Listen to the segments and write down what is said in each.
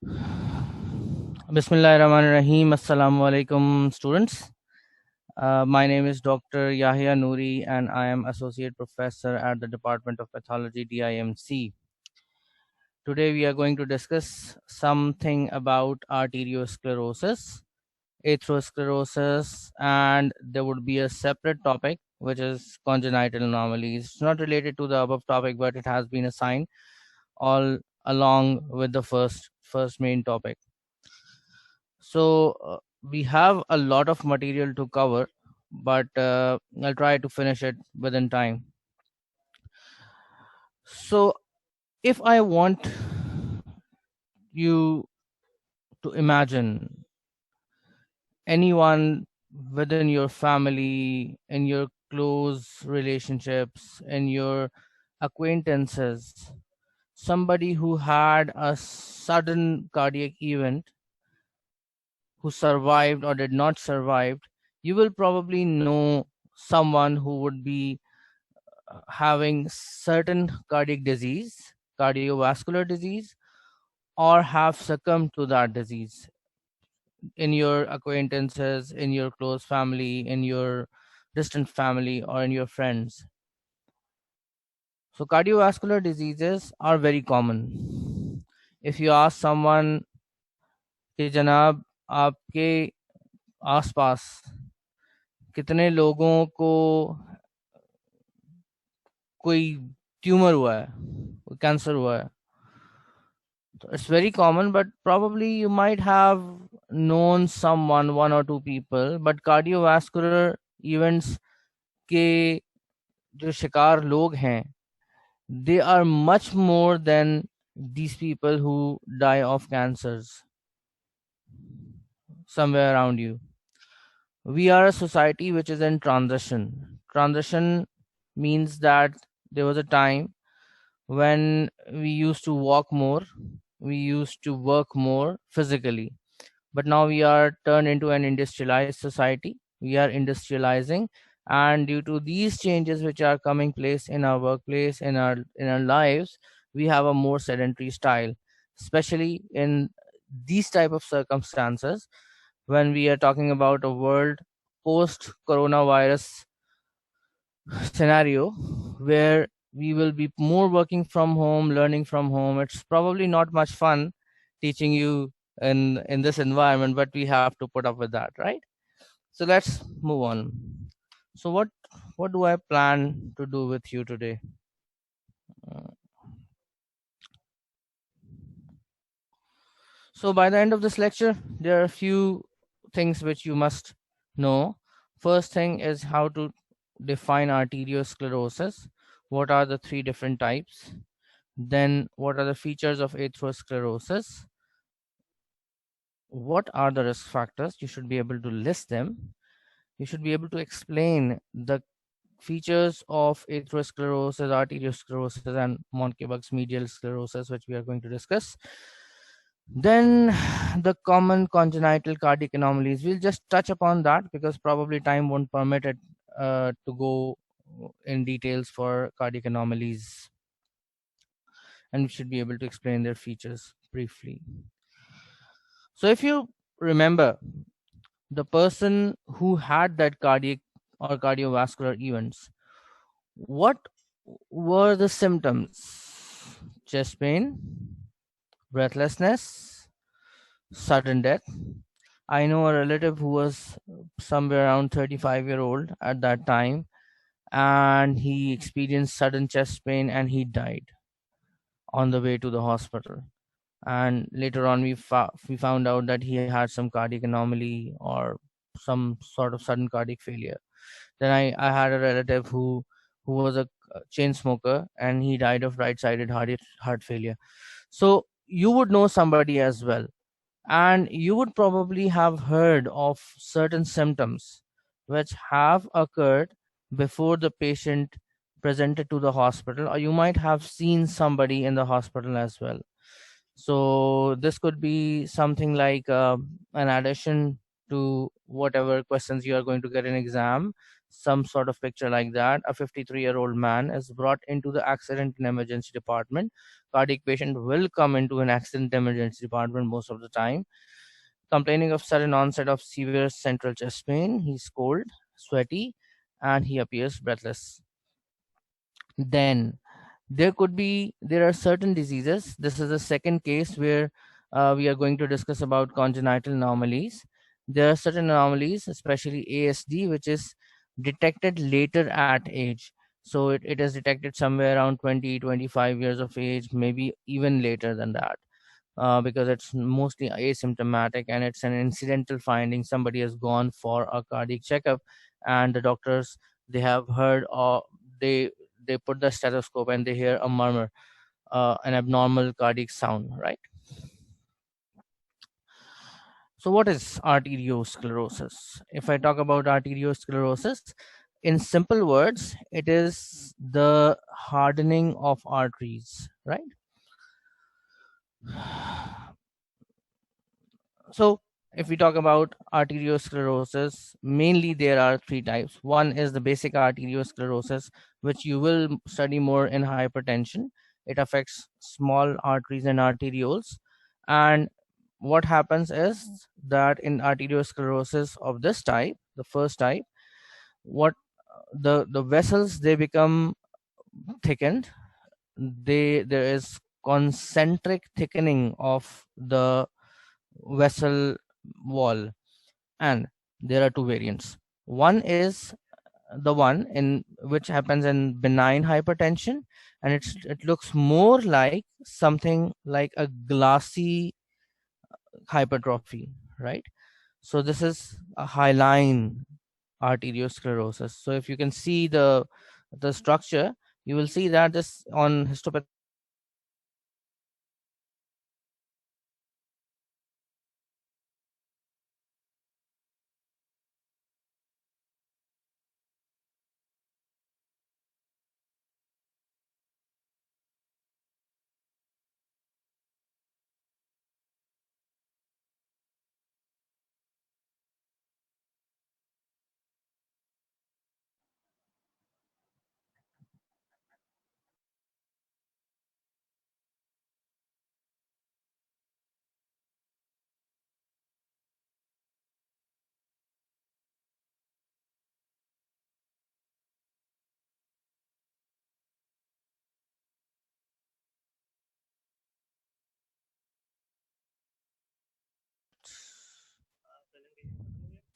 Bismillahirrahmanirrahim. Assalamu alaikum, students. My name is Dr. Yahya Noori, and I am Associate Professor at the Department of Pathology, DIMC. Today, we are going to discuss something about arteriosclerosis, atherosclerosis, and there would be a separate topic which is congenital anomalies. It's not related to the above topic, but it has been assigned all along with the first main topic. So we have a lot of material to cover, but I'll try to finish it within time. So if I want you to imagine anyone within your family, in your close relationships, in your acquaintances, somebody who had a sudden cardiac event, who survived or did not survive, you will probably know someone who would be having certain cardiac disease, cardiovascular disease, or have succumbed to that disease in your acquaintances, in your close family, in your distant family, or in your friends. So, cardiovascular diseases are very common. If you ask someone कि जनाब आपके आसपास कितने लोगों को कोई tumour हुआ है, कोई कैंसर हुआ है, it's very common, but probably you might have known someone, one or two people, but cardiovascular events के जो शिकार लोग हैं, they are much more than these people who die of cancers somewhere around you. We are a society which is in transition. Transition means that there was a time when we used to walk more, we used to work more physically, but now we are turned into an industrialized society. We are industrializing, and due to these changes which are coming place in our workplace, in our lives, we have a more sedentary style, especially in these type of circumstances when we are talking about a world post coronavirus scenario where we will be more working from home, learning from home. It's probably not much fun teaching you in this environment, but we have to put up with that, right? So let's move on. So what do I plan to do with you today? Uh, So by the end of this lecture, there are a few things which you must know. First thing is how to define arteriosclerosis. What are the three different types? Then what are the features of atherosclerosis? What are the risk factors? You should be able to list them. You should be able to explain the features of atherosclerosis, arteriosclerosis, and Monckeberg's medial sclerosis, which we are going to discuss. Then the common congenital cardiac anomalies. We'll just touch upon that because probably time won't permit it to go in details for cardiac anomalies, and we should be able to explain their features briefly. So if you remember, the person who had that cardiac or cardiovascular events, what were the symptoms? Chest pain, breathlessness, sudden death. I know a relative who was somewhere around 35-year-old at that time, and he experienced sudden chest pain and he died on the way to the hospital. And later on, we found out that he had some cardiac anomaly or some sort of sudden cardiac failure. Then I had a relative who was a chain smoker and he died of right-sided heart failure. So you would know somebody as well, and you would probably have heard of certain symptoms which have occurred before the patient presented to the hospital, or you might have seen somebody in the hospital as well. So this could be something like an addition to whatever questions you are going to get in exam. some sort of picture like that. A 53-year-old man is brought into the accident and emergency department. Cardiac patient will come into an accident emergency department most of the time, complaining of sudden onset of severe central chest pain. He's cold, sweaty, and he appears breathless. Then there are certain diseases. This is the second case where we are going to discuss about congenital anomalies. There are certain anomalies, especially ASD, which is detected later at age. So it is detected somewhere around 20, 25 years of age, maybe even later than that, because it's mostly asymptomatic and it's an incidental finding. Somebody has gone for a cardiac checkup, and the doctors, they have heard, or they put the stethoscope and they hear a murmur, an abnormal cardiac sound, right? So what is arteriosclerosis? If I talk about arteriosclerosis, in simple words, it is the hardening of arteries, right? So if we talk about arteriosclerosis, mainly there are three types. One is the basic arteriosclerosis, which you will study more in hypertension. It affects small arteries and arterioles. And what happens is that in arteriosclerosis of this type, the first type, what the vessels, they become thickened. There is concentric thickening of the vessel wall, and there are two variants. One is the one in which happens in benign hypertension, and it looks more like something like a glassy hypertrophy, right? So this is a hyaline arteriosclerosis. So if you can see the structure, you will see that this on histopath.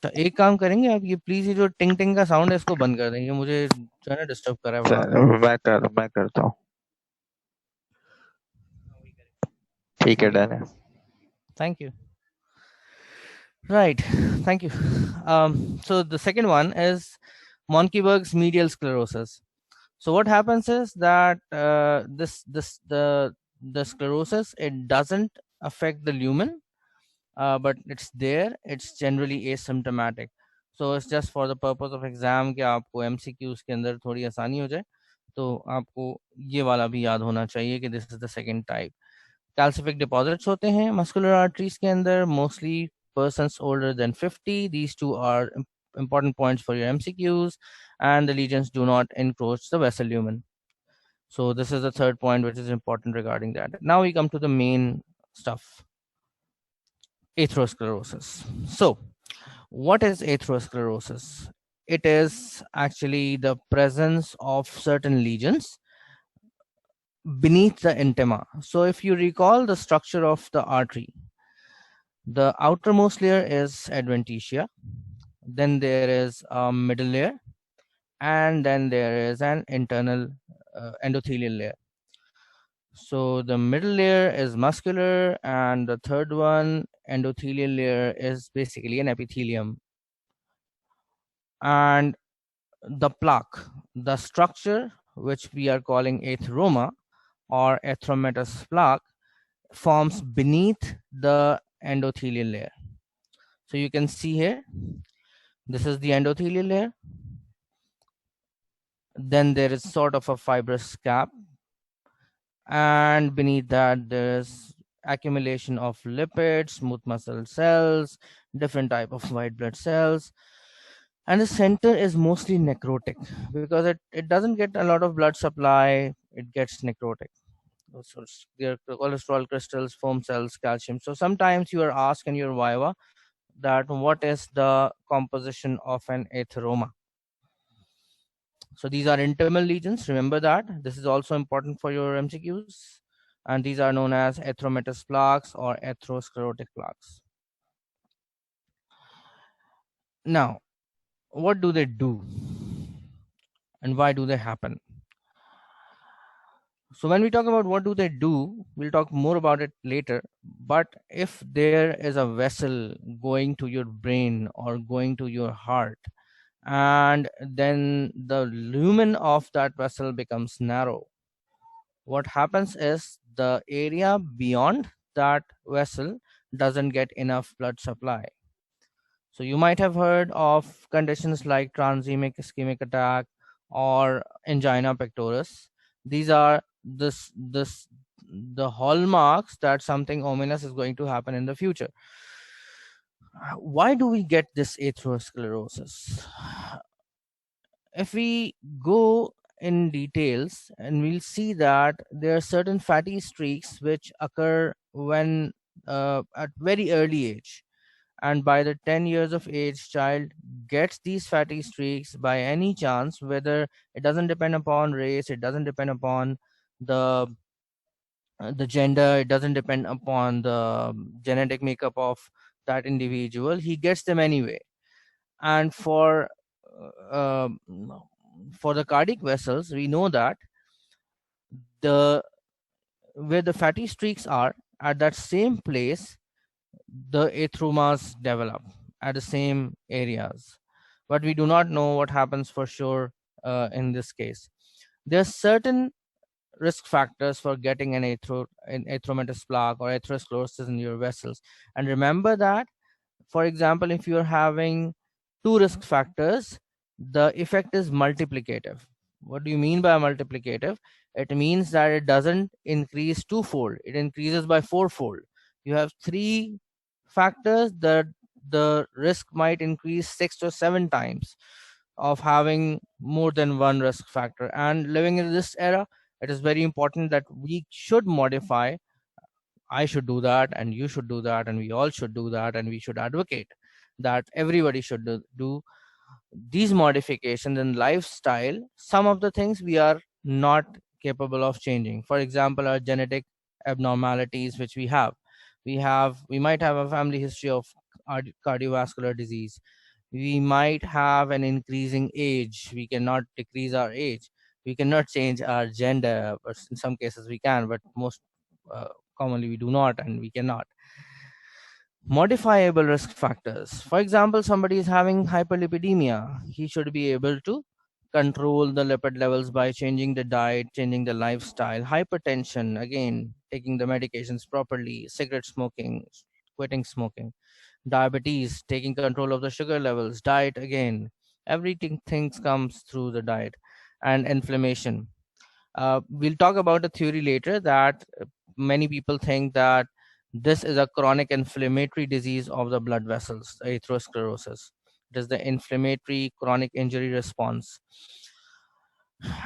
तो एक काम करेंगे आप, ये please ये जो टिंग टिंग का साउंड है इसको बंद कर देंगे, मुझे जो है ना डिस्टर्ब कर रहा है बड़ा। मैं करता हूँ। ठीक है, डन है। Thank you. Right. Thank you. So the second one is Monckeberg's medial sclerosis. So what happens is that the sclerosis, it doesn't affect the lumen, but it's there. It's generally asymptomatic. So it's just for the purpose of exam कि आपको MCQs के अंदर थोड़ी आसानी हो जाए, तो आपको ये वाला भी याद होना चाहिए कि this is the second type. Calcific deposits होते हैं muscular arteries के अंदर, mostly persons older than 50. These two are important points for your MCQs, and the lesions do not encroach the vessel lumen. So this is the third point which is important regarding that. Now we come to the main stuff, atherosclerosis. So what is atherosclerosis? It is actually the presence of certain lesions beneath the intima. So if you recall the structure of the artery, the outermost layer is adventitia, then there is a middle layer, and then there is an internal endothelial layer. So the middle layer is muscular, and the third one, endothelial layer, is basically an epithelium. And the plaque, the structure which we are calling atheroma or atheromatous plaque, forms beneath the endothelial layer. So you can see here, this is the endothelial layer. Then there is sort of a fibrous cap, and beneath that there's accumulation of lipids, smooth muscle cells, different type of white blood cells. And the center is mostly necrotic because it doesn't get a lot of blood supply. It gets necrotic. So there are cholesterol crystals, foam cells, calcium. So sometimes you are asked in your viva that what is the composition of an atheroma. So these are internal lesions. Remember that. This is also important for your MCQs. And these are known as atheromatous plaques or atherosclerotic plaques. Now, what do they do? And why do they happen? So when we talk about what do they do, we'll talk more about it later. But if there is a vessel going to your brain or going to your heart, and then the lumen of that vessel becomes narrow, what happens is the area beyond that vessel doesn't get enough blood supply. So you might have heard of conditions like transemic ischemic attack or angina pectoris. These are this the hallmarks that something ominous is going to happen in the future. Why do we get this atherosclerosis? If we go in details, and we'll see that there are certain fatty streaks which occur when at very early age, and by the 10 years of age child gets these fatty streaks by any chance, whether it doesn't depend upon race, it doesn't depend upon the the gender, it doesn't depend upon the genetic makeup of that individual, he gets them anyway. And uh, um, for the cardiac vessels, we know that the where the fatty streaks are at that same place, the atheromas develop at the same areas, but we do not know what happens for sure in this case. There are certain risk factors for getting an atheromatous plaque or atherosclerosis in your vessels. And remember that, for example, if you're having two risk factors, the effect is multiplicative. What do you mean by multiplicative? It means that it doesn't increase twofold, it increases by fourfold. You have three factors, the risk might increase 6 to 7 times of having more than one risk factor. And living in this era, it is very important that we should modify. I should do that, and you should do that, and we all should do that, and we should advocate that everybody should do these modifications in lifestyle. Some of the things we are not capable of changing. For example, our genetic abnormalities which we might have a family history of cardiovascular disease. We might have an increasing age, we cannot decrease our age. We cannot change our gender, but in some cases we can, but most uh, commonly we do not, and we cannot. Modifiable risk factors, for example, somebody is having hyperlipidemia, he should be able to control the lipid levels by changing the diet, changing the lifestyle. Hypertension, again, taking the medications properly. Cigarette smoking, quitting smoking. Diabetes, taking control of the sugar levels. Diet, again, everything things comes through the diet. And inflammation, we'll talk about a theory later that many people think that this is a chronic inflammatory disease of the blood vessels, atherosclerosis. It is the inflammatory chronic injury response.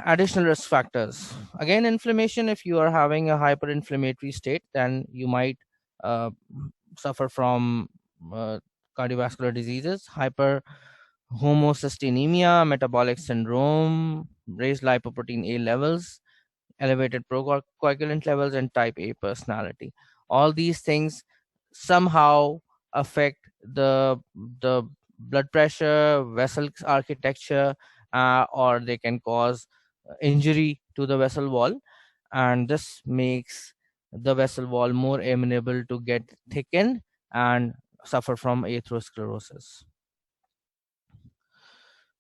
Additional risk factors, again, inflammation. If you are having a hyperinflammatory state, then you might uh, suffer from uh, cardiovascular diseases. Hyper homocystinemia, metabolic syndrome, raised lipoprotein A levels, elevated procoagulant levels, and type A personality. All these things somehow affect the blood pressure, vessel architecture, or they can cause injury to the vessel wall, and this makes the vessel wall more amenable to get thickened and suffer from atherosclerosis.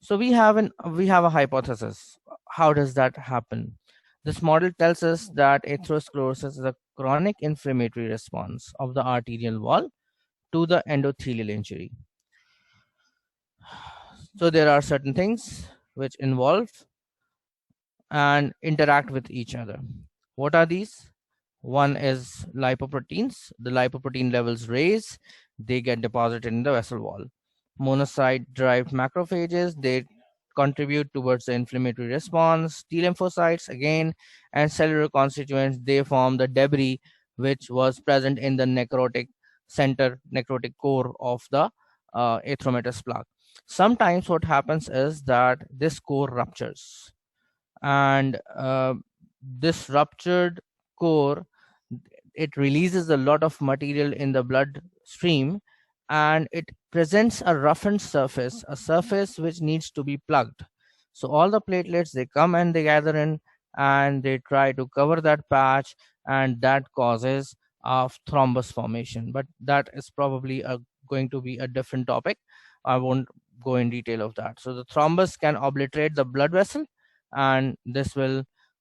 So we have a hypothesis. How does that happen? This model tells us that atherosclerosis is a chronic inflammatory response of the arterial wall to the endothelial injury. So there are certain things which involve and interact with each other. What are these? One is lipoproteins. The lipoprotein levels raise, they get deposited in the vessel wall. monocyte-derived macrophages. They contribute towards the inflammatory response. T lymphocytes again and cellular constituents, they form the debris which was present in the necrotic center, necrotic core of the erythematous plaque. Sometimes what happens is that this core ruptures, and this ruptured core, it releases a lot of material in the blood stream, and it presents a roughened surface, a surface which needs to be plugged. So all the platelets, they come and they gather in, and they try to cover that patch, and that causes of thrombus formation. But that is probably going to be a different topic. I won't go in detail of that. So the thrombus can obliterate the blood vessel, and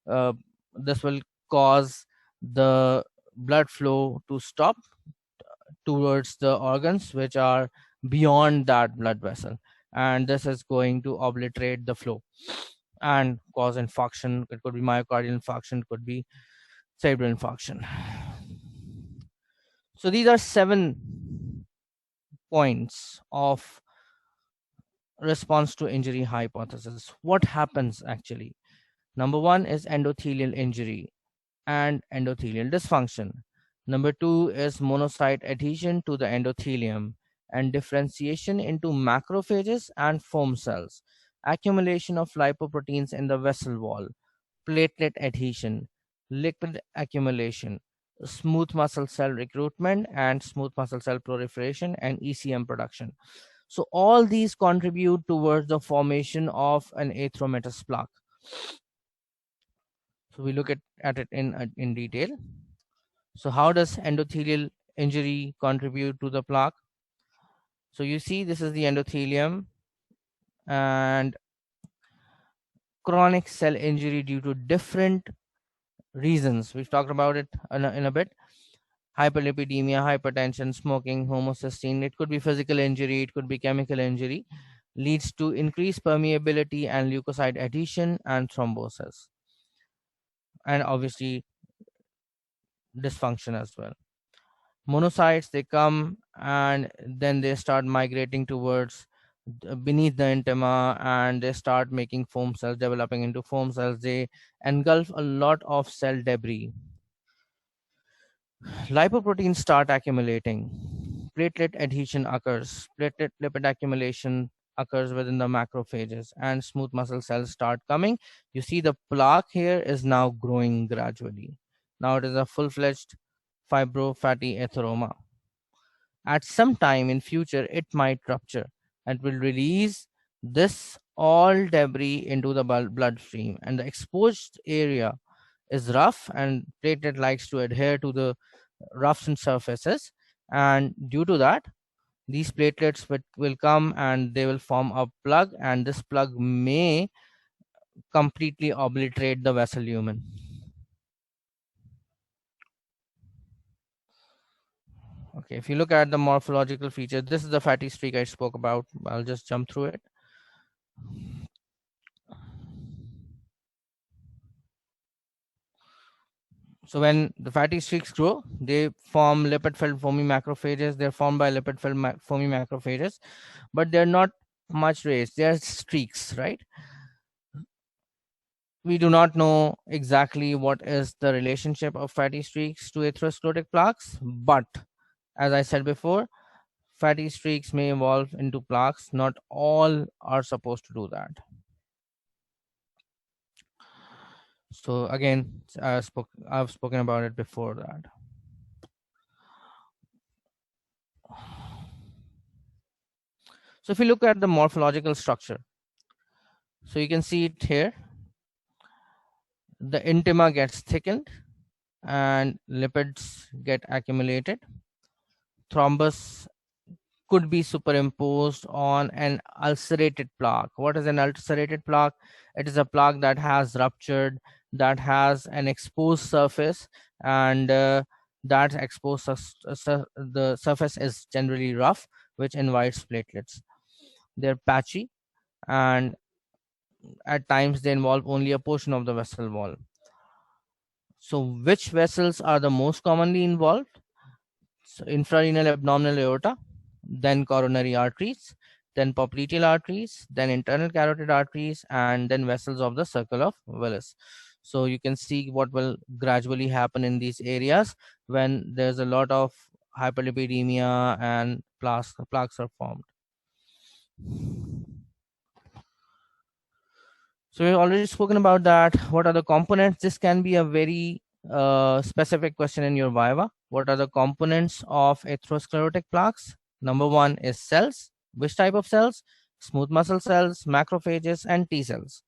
uh, this will cause the blood flow to stop towards the organs which are beyond that blood vessel, and this is going to obliterate the flow and cause infarction. It could be myocardial infarction, it could be cerebral infarction. So these are 7 points of response to injury hypothesis. What happens actually? Number 1 is endothelial injury and endothelial dysfunction. Number 2 is monocyte adhesion to the endothelium and differentiation into macrophages and foam cells, accumulation of lipoproteins in the vessel wall, platelet adhesion, liquid accumulation, smooth muscle cell recruitment and smooth muscle cell proliferation, and ECM production. So all these contribute towards the formation of an erythematous plaque. So we look at it in detail. So how does endothelial injury contribute to the plaque? So you see, this is the endothelium, and chronic cell injury due to different reasons. We've talked about it in a bit. Hyperlipidemia, hypertension, smoking, homocysteine. It could be physical injury, it could be chemical injury, leads to increased permeability and leukocyte adhesion and thrombosis, and obviously dysfunction as well. Monocytes, they come and then they start migrating towards beneath the intima, and they start making foam cells, developing into foam cells. They engulf a lot of cell debris. Lipoproteins start accumulating. Platelet adhesion occurs. Platelet lipid accumulation occurs within the macrophages, and smooth muscle cells start coming. You see the plaque here is now growing gradually. Now it is a full-fledged fibrofatty atheroma. At some time in future, it might rupture and will release this all debris into the bloodstream, and the exposed area is rough, and platelet likes to adhere to the roughened surfaces, and due to that, these platelets will come and they will form a plug, and this plug may completely obliterate the vessel lumen. Okay, if you look at the morphological feature, this is the fatty streak I spoke about. I'll just jump through it. So when the fatty streaks grow, they form lipid-filled foamy macrophages. They're formed by lipid-filled foamy macrophages, but they're not much raised. They're streaks, right? We do not know exactly what is the relationship of fatty streaks to atherosclerotic plaques, but as I said before, fatty streaks may evolve into plaques. Not all are supposed to do that. So again, I've spoken about it before that. So if you look at the morphological structure, so you can see it here. The intima gets thickened and lipids get accumulated. Thrombus could be superimposed on an ulcerated plaque. What is an ulcerated plaque? It is a plaque that has ruptured, that has an exposed surface, and that exposed the surface is generally rough, which invites platelets. They're patchy, and at times they involve only a portion of the vessel wall. So which vessels are the most commonly involved? So infrarenal abdominal aorta, then coronary arteries, then popliteal arteries, then internal carotid arteries, and then vessels of the circle of Willis. So you can see what will gradually happen in these areas when there's a lot of hyperlipidemia and plaques are formed. So we've already spoken about that. What are the components? This can be a very specific question in your Viva. What are the components of atherosclerotic plaques? Number one is cells. Which type of cells? Smooth muscle cells, macrophages, and T cells.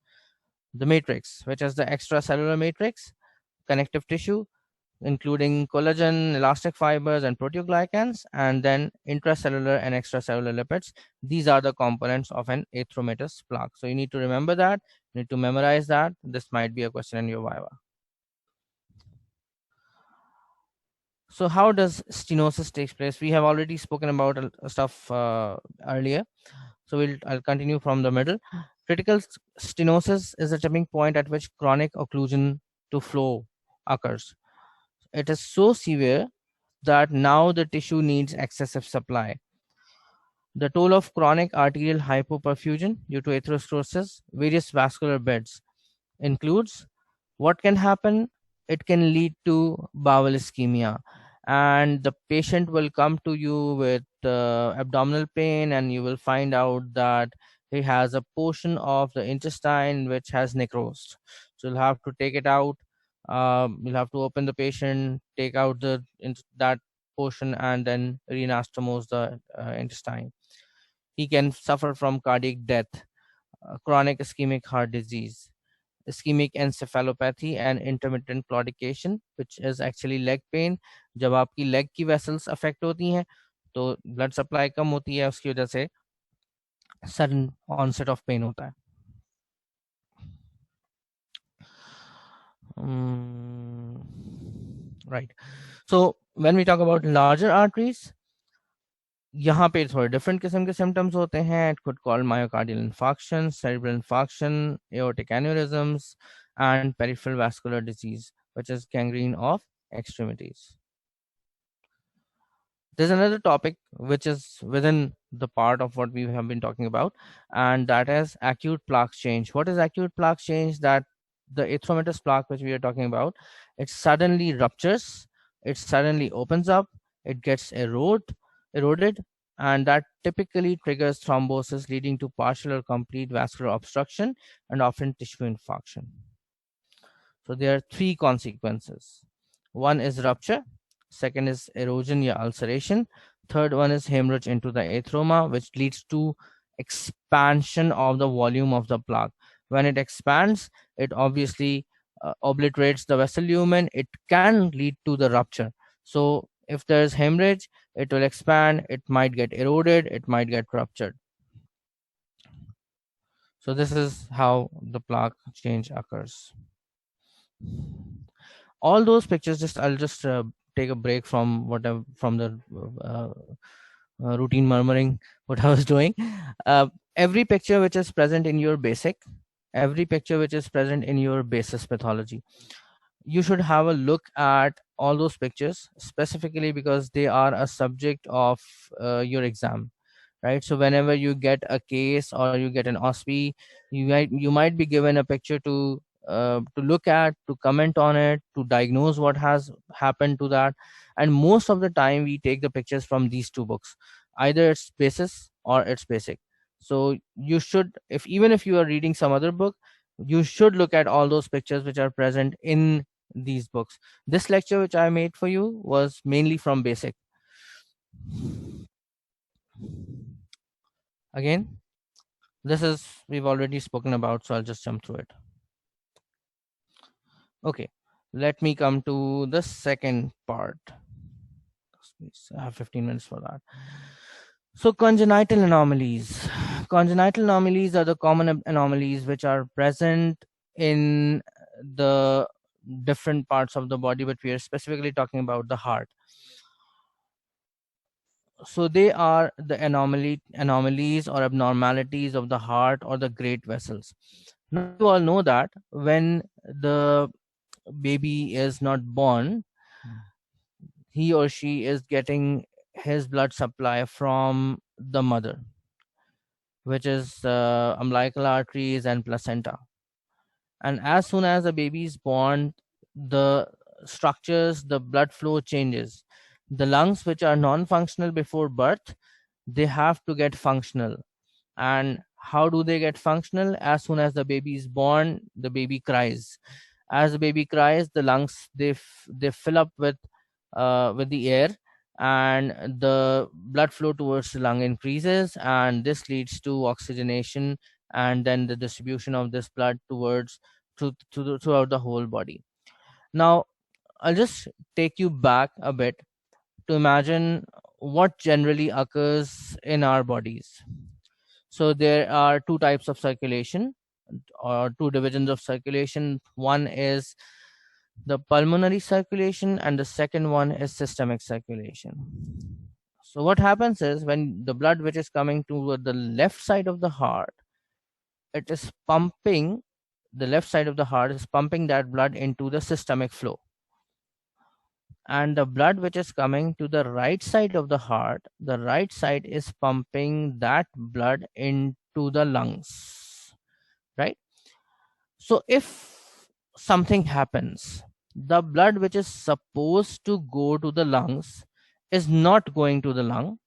The matrix, which is the extracellular matrix, connective tissue, including collagen, elastic fibers, and proteoglycans, and then intracellular and extracellular lipids. These are the components of an atheromatous plaque. So you need to remember that, you need to memorize that. This might be a question in your Viva. So how does stenosis take place? We have already spoken about stuff earlier. So I'll continue from the middle. Critical stenosis is the tipping point at which chronic occlusion to flow occurs. It is so severe that now the tissue needs excessive supply. The toll of chronic arterial hypoperfusion due to atherosclerosis, various vascular beds, includes what can happen. It can lead to bowel ischemia, and the patient will come to you with abdominal pain, and you will find out that he has a portion of the intestine which has necrosed. So you'll have to take it out. You'll have to open the patient, take out that portion, and then reanastomose the intestine. He can suffer from cardiac death, chronic ischemic heart disease, ischemic encephalopathy, and intermittent claudication, which is actually leg pain. जब आपकी leg की vessels affect होती हैं तो blood supply कम होती है, उसकी वजह से sudden onset of pain होता है. Right. So when we talk about larger arteries, यहाँ पे थोड़े डिफरेंट किस्म के सिम्टम्स होते हैं. It could call myocardial infarction, cerebral infarction, aortic aneurysms, and peripheral vascular disease, which is gangrene of extremities. There's another topic which is within the part of what we have been talking about, and that is acute plaque change. What is acute plaque change? That the atheromatous plaque which we are talking about, it suddenly ruptures, it suddenly opens up, it gets eroded, and that typically triggers thrombosis, leading to partial or complete vascular obstruction and often tissue infarction. So there are three consequences. One is rupture, second is erosion or ulceration, third one is hemorrhage into the atheroma, which leads to expansion of the volume of the plaque. When it expands, it obviously obliterates the vessel lumen. It can lead to the rupture. So if there's hemorrhage, it will expand, it might get eroded, it might get ruptured. So this is how the plaque change occurs. All those pictures, I'll just take a break from the routine murmuring what I was doing. Every picture which is present in your basic, every picture which is present in your basis pathology, you should have a look at all those pictures, specifically because they are a subject of your exam, right? So whenever you get a case or you get an OSPE, you might be given a picture to look at, to comment on it, to diagnose what has happened to that. And most of the time we take the pictures from these two books, either it's basis or it's basic. So you should, even if you are reading some other book, you should look at all those pictures which are present in these books. This lecture which I made for you was mainly from basic. Again, this is we've already spoken about, so I'll just jump through it. Okay, let me come to the second part. I have 15 minutes for that. So congenital anomalies. Congenital anomalies are the common anomalies which are present in the different parts of the body, but we are specifically talking about the heart. So they are the anomalies or abnormalities of the heart or the great vessels. Now you all know that when the baby is not born, he or she is getting his blood supply from the mother. which is umbilical arteries and placenta. And as soon as the baby is born, the structures, the blood flow changes. The lungs, which are non-functional before birth, they have to get functional. And how do they get functional? As soon as the baby is born, the baby cries. As the baby cries, the lungs, they fill up with the air, and the blood flow towards the lung increases, and this leads to oxygenation, and then the distribution of this blood towards throughout the whole body. Now I'll just take you back a bit to imagine what generally occurs in our bodies. So there are two types of circulation, or two divisions of circulation. One is the pulmonary circulation, and the second one is systemic circulation. So what happens is, when the blood which is coming to the left side of the heart, it is pumping, the left side of the heart is pumping that blood into the systemic flow, and the blood which is coming to the right side of the heart, the right side is pumping that blood into the lungs, right? So if something happens, the blood which is supposed to go to the lungs is not going to the lung,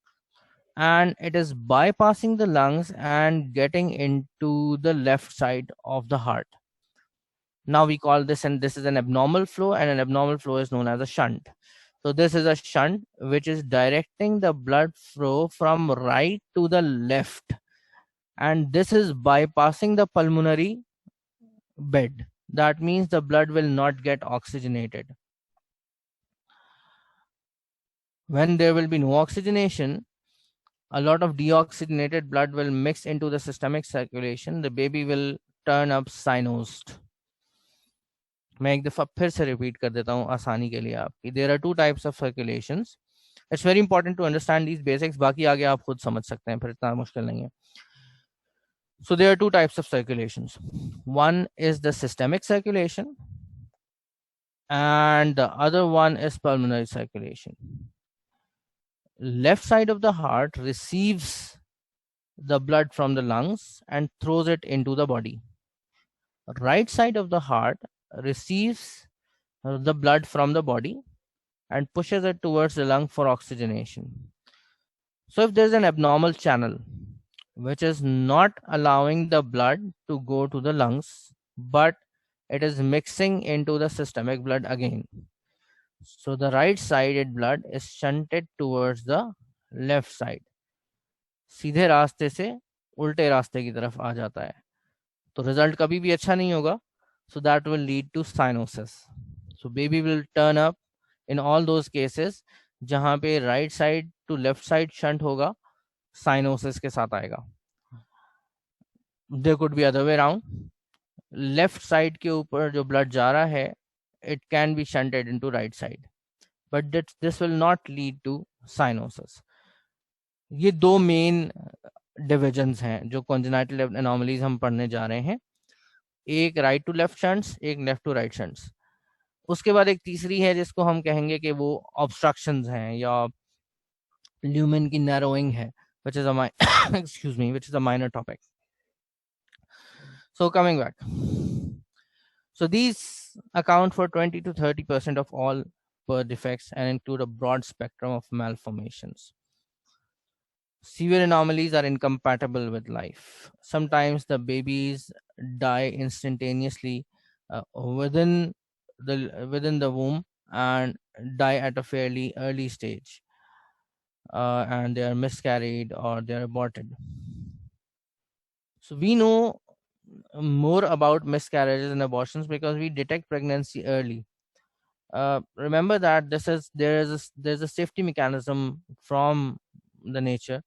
and it is bypassing the lungs and getting into the left side of the heart. Now we call this, and this is an abnormal flow, and an abnormal flow is known as a shunt. So this is a shunt which is directing the blood flow from right to the left, and this is bypassing the pulmonary bed. That means the blood will not get oxygenated. When there will be no oxygenation, a lot of deoxygenated blood will mix into the systemic circulation. The baby will turn up cyanosed. मैं एक दफा फिर से repeat कर देता हूँ आसानी के लिए आपकी. There are two types of circulations. It's very important to understand these basics. बाकी आगे आप खुद समझ सकते हैं, फिर इतना मुश्किल नहीं है. So there are two types of circulations. One is the systemic circulation, and the other one is pulmonary circulation. Left side of the heart receives the blood from the lungs and throws it into the body. Right side of the heart receives the blood from the body and pushes it towards the lung for oxygenation. So if there's an abnormal channel which is not allowing the blood to go to the lungs, but it is mixing into the systemic blood again, so the right sided blood is shunted towards the left side. सीधे रास्ते से उल्टे रास्ते की तरफ आ जाता है, तो रिजल्ट कभी भी अच्छा नहीं होगा. So that will lead to cyanosis. So baby will turn up in all those cases जहां पे right side to left side shunt होगा, cyanosis के साथ आएगा. There could be other way around. Left side के ऊपर जो blood जा रहा है, it can be shunted into right side, but this will not lead to cyanosis. ये दो मेन डिविजन्स हैं जो कॉन्जेनाइटल एनोमलीज हम पढ़ने जा रहे हैं. एक राइट टू लेफ्ट शंट्स, एक लेफ्ट टू राइट शंट्स. उसके बाद एक तीसरी है जिसको हम कहेंगे कि वो ऑब्स्ट्रक्शंस हैं या ल्यूमेन की नैरोइंग है, which is a excuse me, which is a minor topic. So coming back, so these account for 20 to 30% of all birth defects and include a broad spectrum of malformations. Severe anomalies are incompatible with life. Sometimes the babies die instantaneously within the womb and die at a fairly early stage, and they are miscarried or they are aborted. So we know more about miscarriages and abortions because we detect pregnancy early. Remember that there's a safety mechanism from the nature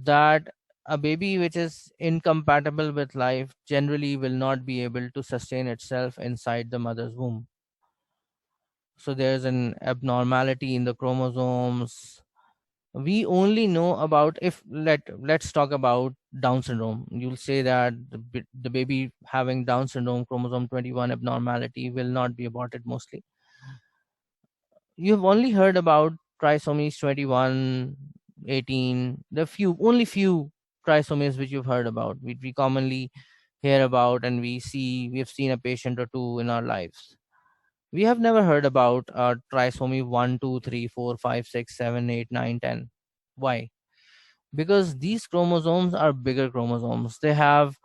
that a baby which is incompatible with life generally will not be able to sustain itself inside the mother's womb. So there's an abnormality in the chromosomes. We only know about, if let's talk about Down syndrome. You'll say that the baby having Down syndrome chromosome 21 abnormality will not be aborted mostly. You've only heard about trisomies 21, 18, only few trisomies which you've heard about, we commonly hear about, and we've seen a patient or two in our lives. We have never heard about trisomy 1, 2, 3, 4, 5, 6, 7, 8, 9, 10. Why? Because these chromosomes are bigger chromosomes. They have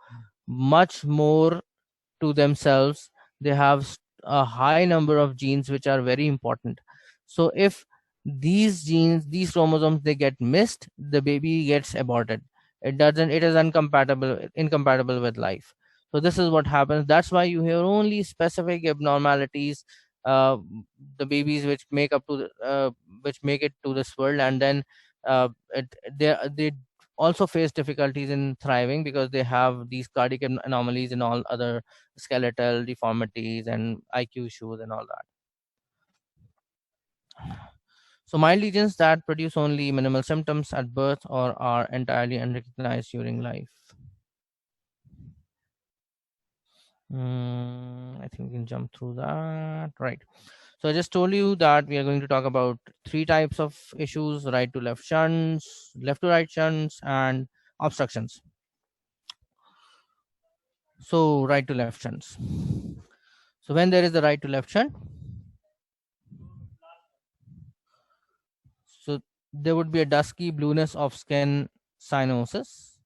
much more to themselves. They have a high number of genes which are very important. So if these genes, these chromosomes, they get missed, the baby gets aborted. It is incompatible with life. So this is what happens. That's why you hear only specific abnormalities, uh, the babies which which make it to this world, and then it, they also face difficulties in thriving because they have these cardiac anomalies and all other skeletal deformities and IQ issues and all that. So mild lesions that produce only minimal symptoms at birth or are entirely unrecognized during life. I think we can jump through that. Right. So I just told you that we are going to talk about three types of issues: right to left shunts, left to right shunts, and obstructions. So right to left shunts. So when there is a right to left shunt, so there would be a dusky blueness of skin cyanosis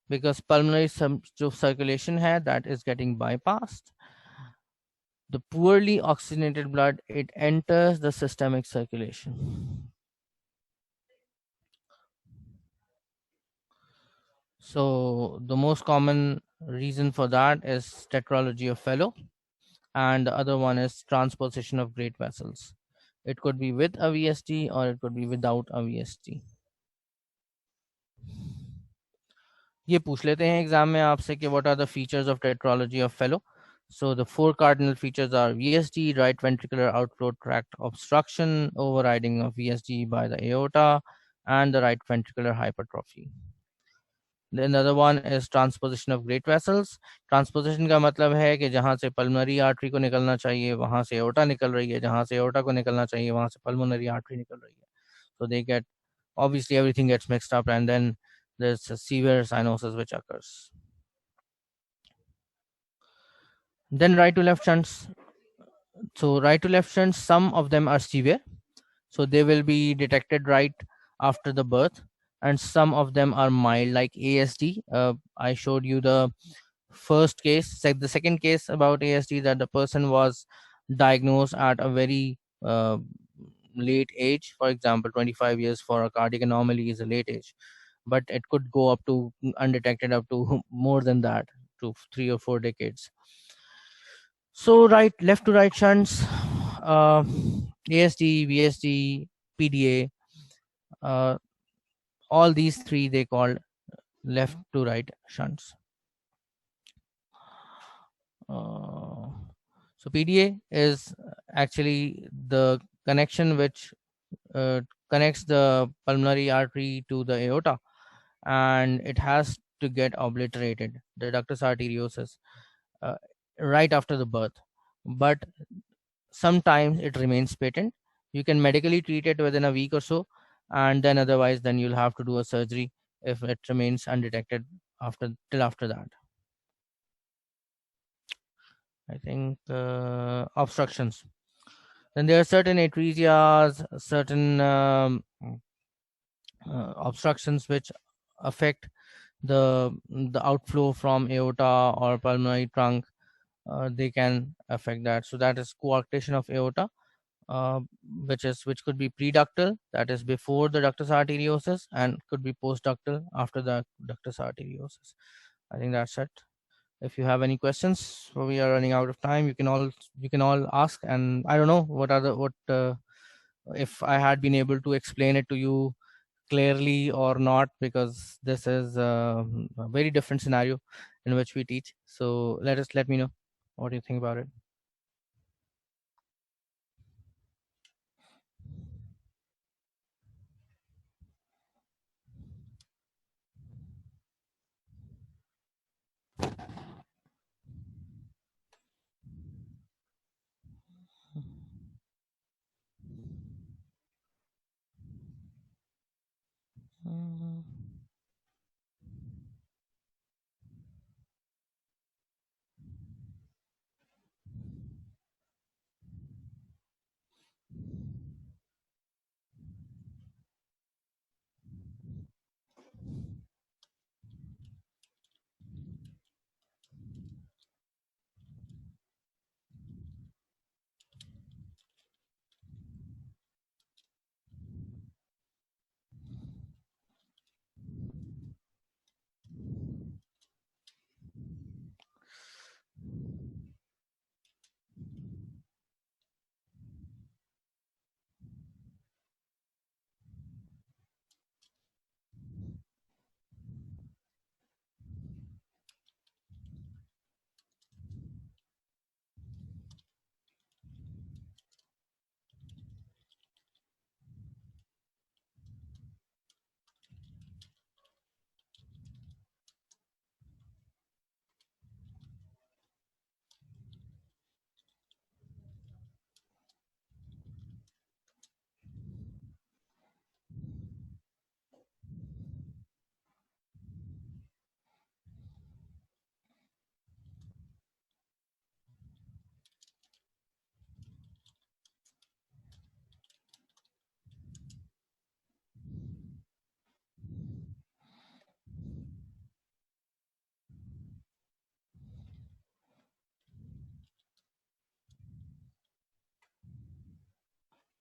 because pulmonary circulation hai that is getting bypassed. The poorly oxygenated blood, it enters the systemic circulation. So the most common reason for that is tetralogy of Fallot, and the other one is transposition of great vessels. It could be with a VST or it could be without a VST. ये पूछ लेते हैं exam में आपसे कि what are the features of tetralogy of Fallot. So the four cardinal features are VSD, right ventricular outflow tract obstruction, overriding of VSD by the aorta, and the right ventricular hypertrophy. Then the other one is transposition of great vessels. Transposition का मतलब है कि जहाँ से pulmonary artery को निकलना चाहिए वहाँ से एओर्टा निकल रही है, जहाँ से एओर्टा को निकलना चाहिए वहाँ से पल्मोनरी आर्टरी निकल रही है. So they get, obviously everything gets mixed up, and then there's a severe cyanosis which occurs. Then right to left shunts. So right to left shunts, some of them are severe, so they will be detected right after the birth, and some of them are mild, like ASD. I showed you the first case, the second case about ASD, that the person was diagnosed at a very late age. For example, 25 years for a cardiac anomaly is a late age, but it could go up to undetected up to more than that, to 3 or 4 decades. So right, left to right shunts, uh, ASD, VSD, PDA, uh, all these three they called left to right shunts. Uh, so PDA is actually the connection which uh, connects the pulmonary artery to the aorta, and it has to get obliterated, the ductus arteriosus, uh, right after the birth. But sometimes it remains patent. You can medically treat it within a week or so, and then otherwise then you'll have to do a surgery if it remains undetected after that. I think obstructions. Then there are certain atresias, certain obstructions which affect the outflow from aorta or pulmonary trunk. They can affect that. So that is coarctation of aorta, uh, which could be preductal, that is before the ductus arteriosus, and could be postductal after the ductus arteriosus. I think that's it. If you have any questions, we are running out of time. You can all ask, and I don't know what are the what if I had been able to explain it to you clearly or not, because this is a very different scenario in which we teach. So let me know what you think about it. Mm.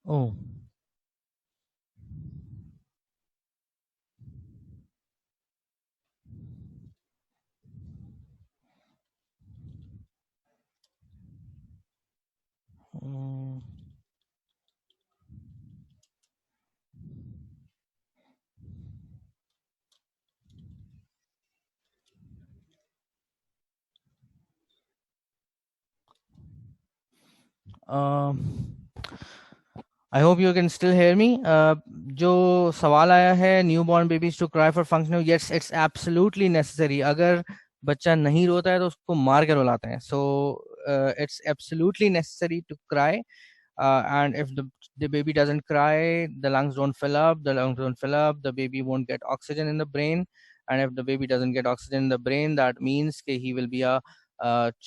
Oh. Mm. I hope you can still hear me. जो सवाल आया है, newborn babies to cry for functional, yes it's absolutely necessary. अगर बच्चा नहीं रोता है तो उसको मार के रुलाते हैं। So it's absolutely necessary to cry, and if the baby doesn't cry, the lungs don't fill up, the baby won't get oxygen in the brain, and if the baby doesn't get oxygen in the brain, that means कि he will be a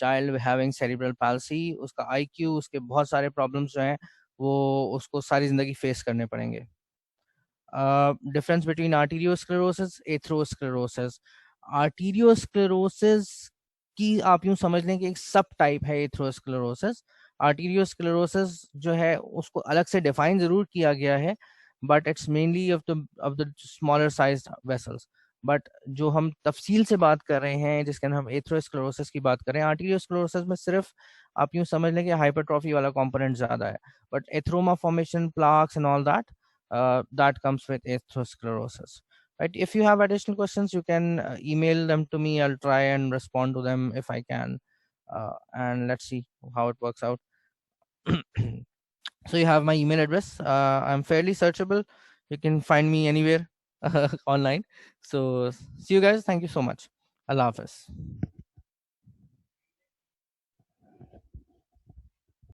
child having cerebral palsy। उसका IQ, उसके बहुत सारे problems जो हैं वो उसको सारी जिंदगी फेस करने पड़ेंगे। Difference between arteriosclerosis, atherosclerosis. Arteriosclerosis की आप यूं समझ लें कि एक सब टाइप है एथ्रोस्क्लेरोसिस। आर्टीरियोस्क्लेरोसिस जो है उसको अलग से डिफाइन जरूर किया गया है, but it's mainly of the smaller sized vessels. But जो हम तफसील से बात कर रहे हैं, जिसके अंदर हम एथ्रोस्क्लेरोसिस की बात करें, आर्टीरियोस्क्लेरोसिस में सिर्फ आप यूं समझ लें कि हाइपरट्रॉफी वाला कंपोनेंट ज्यादा है, but atheroma formation, plaques and all that, that comes with atherosclerosis. Right? If you have additional questions, you can email them to me. I'll try and respond to them if I can. And let's see how it works out. So you have my email address. I'm fairly searchable. You can find me anywhere online. So see you guys. Thank you so much. Allah Hafiz.